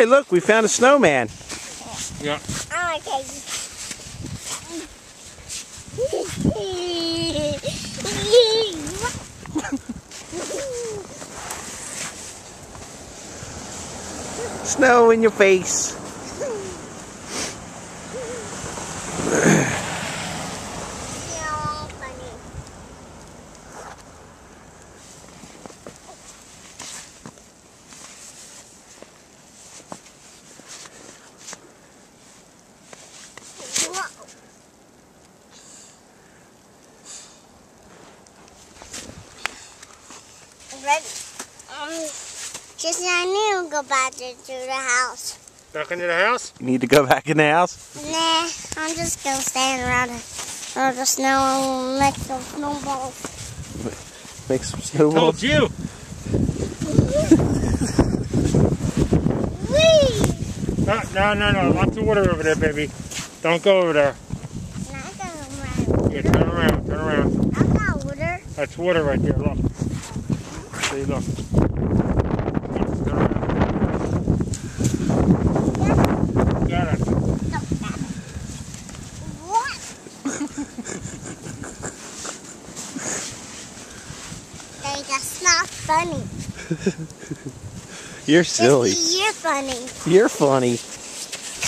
Hey, look, we found a snowman. Yeah. Okay. Snow in your face. Just I need to go back to the house. Back into the house? You need to go back in the house? Nah, I'm just gonna stand around the snow and make some snowballs. Make some snowballs? Told you! Whee! No. Lots of water over there, baby. Don't go over there. Not going around. Yeah, turn around. I got water. That's water right there, look. See, look. Turn around. Got it. What? Hey, that's not funny. You're silly. You're funny. You're funny.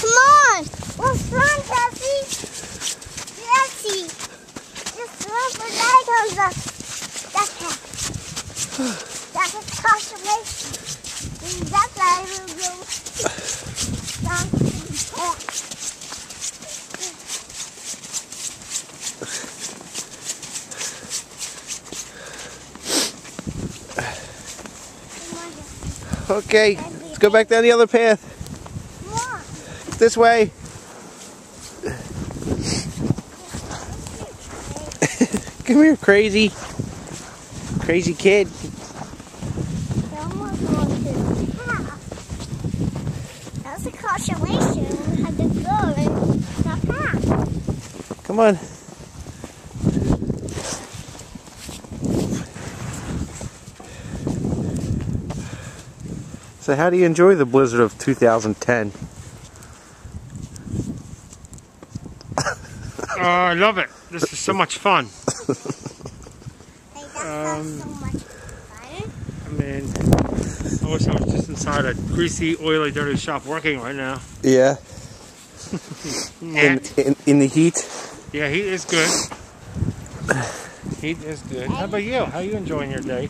Come on! Let's run, Jesse! Jesse! Just run for that on the path. That's a constellation. That's how I will go down to the path. Okay, let's go back down the other path. Come on. This way. Come here, crazy kid. Someone's going to the path. That's a constellation. We had to go in the path. Come on. So how do you enjoy the blizzard of 2010? I love it. This is so much fun. Hey, that's not so much fun. I mean, I wish I was just inside a greasy, oily, dirty shop working right now. Yeah. Nah. In the heat? Yeah, heat is good. Heat is good. How about you? How are you enjoying your day?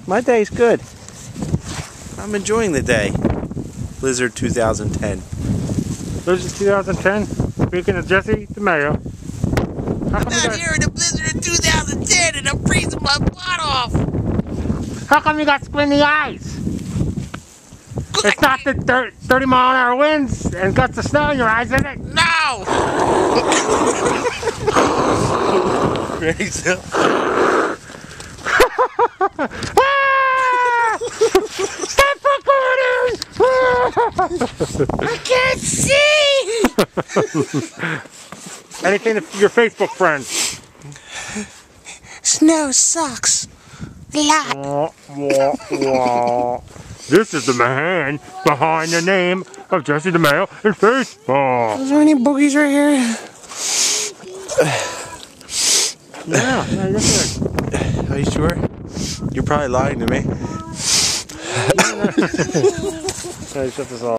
My day's good. I'm enjoying the day. Blizzard 2010. Blizzard 2010? Speaking of Jesse DeMayo. I'm out here in the blizzard of 2010 and I'm freezing my butt off. How come you got squinty eyes? It's not the 30-mile-an-hour winds and gusts of snow in your eyes, is it? No! Ready, Sil? Stop recording! I can't see! Anything to your Facebook friends. Snow sucks. Lot. This is the man behind the name of Jesse DeMayo in Facebook. Is there any boogies right here? Yeah, you're good. Are you sure? You're probably lying to me. Shut this off.